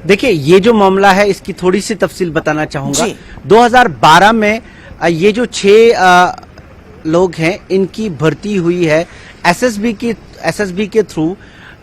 देखिए, ये जो मामला है इसकी थोड़ी सी तफसील बताना चाहूंगा। 2012 में ये जो 6 लोग हैं इनकी भर्ती हुई है एसएसबी के through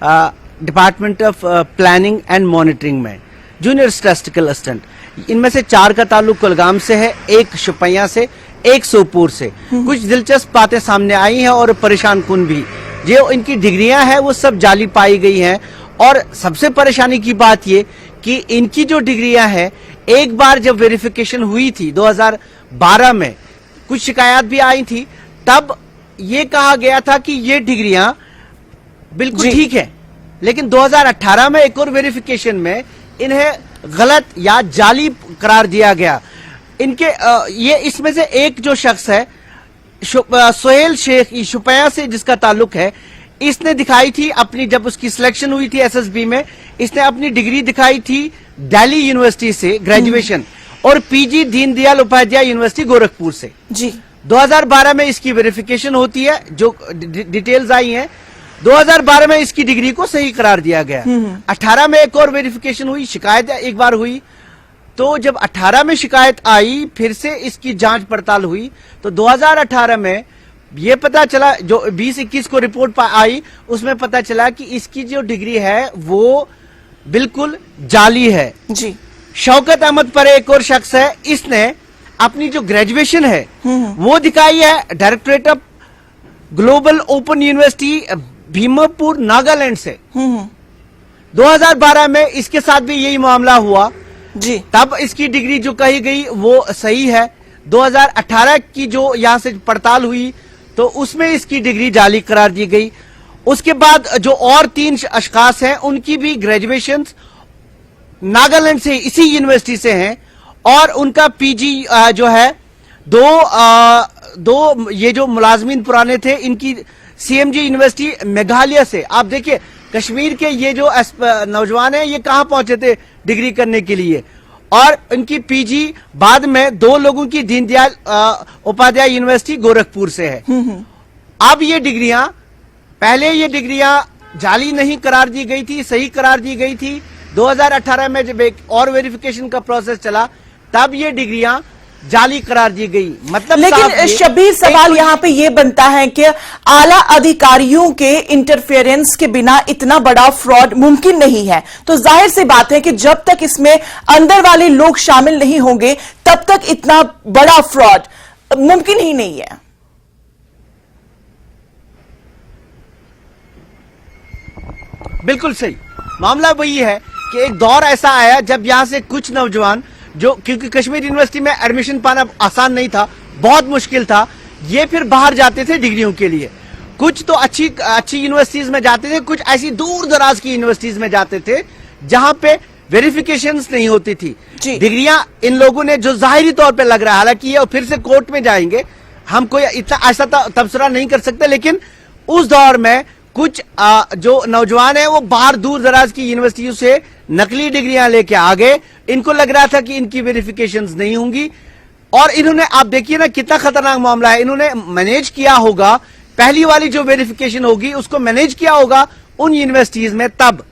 department of planning and monitoring में, जूनियर स्टैटिस्टिकल असिस्टेंट। इनमें से 4 का ताल्लुक कुलगाम से है, 1 शुपैया से, 1 सोपोर से। कुछ दिलचस्प बातें सामने आई हैं और परेशान कुन भी। जो इनकी डिग्रियां हैं वो सब जाली पाई गई हैं। और सबसे परेशानी की बात ये कि इनकी जो डिग्रियां हैं, एक बार जब वेरिफिकेशन हुई थी 2012 में, कुछ शिकायत भी आई थी, तब ये कहा गया था कि ये डिग्रियां बिल्कुल ठीक है। लेकिन 2018 में एक और वेरिफिकेशन में इन्हें गलत या जाली करार दिया गया। इनके ये इसमें से एक जो शख्स है सोहेल शेख शुपैया से जिसका ताल्लुक है, इसने दिखाई थी अपनी, जब उसकी सिलेक्शन हुई थी एसएसबी में, इसने अपनी डिग्री दिखाई थी दिल्ली यूनिवर्सिटी से ग्रेजुएशन और पीजी दीनदयाल उपाध्याय यूनिवर्सिटी गोरखपुर से। जी 2012 में इसकी वेरिफिकेशन होती है, जो डिटेल्स आई हैं। 2012 में इसकी डिग्री को सही करार दिया गया। 18 में एक और वेरिफिकेशन हुई, शिकायत एक बार हुई। तो जब 18 में शिकायत आई, फिर से इसकी जांच पड़ताल हुई, तो 2018 में ये पता चला, जो 20-21 को रिपोर्ट आई, उसमें पता चला कि इसकी जो डिग्री है वो बिल्कुल जाली है। जी शौकत अहमद पर एक और शख्स है, इसने अपनी जो ग्रेजुएशन है वो दिखाई है directorate of global open university Bhimpur Nagaland से। 2012 में इसके साथ भी यही मामला हुआ जी, तब इसकी डिग्री जो कही गई वो सही है। 2018 की जो यहां से पड़ताल हुई तो उसमें इसकी डिग्री जाली करार दी गई। उसके बाद जो और 3 अशखास हैं उनकी भी ग्रेजुएशन नागालैंड से, इसी यूनिवर्सिटी से हैं, और उनका पीजी जो है दो ये जो मुलाजमीन पुराने थे, इनकी सीएमजी यूनिवर्सिटी मेघालय से। आप देखिए, कश्मीर के ये जो नौजवान हैं ये कहां पहुंचे थे डिग्री करने के लिए, और इनकी पीजी बाद में 2 लोगों की दीनदयाल उपाध्याय यूनिवर्सिटी गोरखपुर से है। अब ये डिग्रियां, पहले ये डिग्रियां जाली नहीं करार दी गई थी, सही करार दी गई थी। 2018 में जब एक और वेरिफिकेशन का प्रोसेस चला, तब ये डिग्रियां जाली करार दी गई। मतलब लेकिन शबीर, सवाल यहाँ पे ये बनता है कि आला अधिकारियों के इंटरफेरेंस के बिना इतना बड़ा फ्रॉड मुमकिन नहीं है। तो जाहिर सी बात है कि जब तक इसमें अंदर वाले लोग शामिल नहीं होंगे तब तक इतना बड़ा फ्रॉड मुमकिन ही नहीं है। बिल्कुल सही। मामला वही है कि एक दौर ऐसा आया जब यहां से कुछ नौजवान, जो क्योंकि कश्मीर यूनिवर्सिटी में एडमिशन पाना आसान नहीं था, बहुत मुश्किल था, ये फिर बाहर जाते थे डिग्रियों के लिए। कुछ तो अच्छी यूनिवर्सिटीज में जाते थे, कुछ ऐसी दूर दराज की यूनिवर्सिटीज में जाते थे जहां पे वेरिफिकेशंस नहीं होती थी। डिग्रियां इन लोगों ने, जो जाहिरी तौर पे लग रहा है, हालांकि ये फिर से कोर्ट में जाएंगे, हम कोई इतना ऐसा तबसरा नहीं कर सकते, लेकिन उस दौर में कुछ जो नौजवान हैं वो बाहर दूर दराज की यूनिवर्सिटियों से नकली डिग्रियां लेके आ गए। इनको लग रहा था कि इनकी वेरिफिकेशंस नहीं होंगी, और इन्होंने, आप देखिए ना कितना खतरनाक मामला है, इन्होंने मैनेज किया होगा, पहली वाली जो वेरिफिकेशन होगी उसको मैनेज किया होगा उन यूनिवर्सिटीज में, तब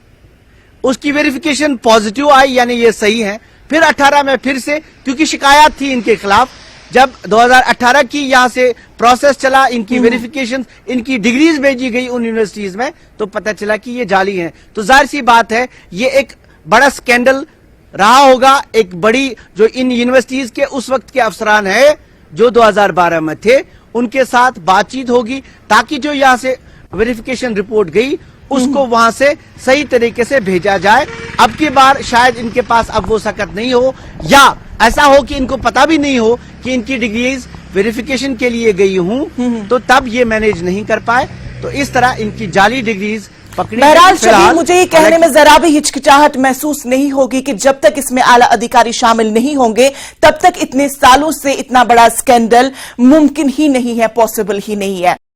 उसकी वेरिफिकेशन पॉजिटिव आई, यानी ये सही है। फिर 18 में फिर से, क्योंकि शिकायत थी इनके खिलाफ, जब 2018 की यहां से प्रोसेस चला, इनकी वेरिफिकेशन, इनकी डिग्रीज भेजी गई उन यूनिवर्सिटीज में, तो पता चला कि ये जाली हैं। तो जाहिर सी बात है ये एक बड़ा स्कैंडल रहा होगा, एक बड़ी, जो इन यूनिवर्सिटीज के उस वक्त के अफसरान है जो 2012 में थे, उनके साथ बातचीत होगी ताकि जो यहां से वेरिफिकेशन रिपोर्ट गई उसको वहां से सही तरीके से भेजा जाए। अब की बार शायद इनके पास अब वो सकत नहीं हो, या ऐसा हो कि इनको पता भी नहीं हो कि इनकी डिग्रीज वेरिफिकेशन के लिए गई हूं, तो तब ये मैनेज नहीं कर पाए, तो इस तरह इनकी जाली डिग्रीज पकड़ी। बहरहाल शबीर, मुझे ये कहने में जरा भी हिचकिचाहट महसूस नहीं होगी कि जब तक इसमें आला अधिकारी शामिल नहीं होंगे तब तक इतने सालों से इतना बड़ा स्कैंडल मुमकिन ही नहीं है, पॉसिबल ही नहीं है।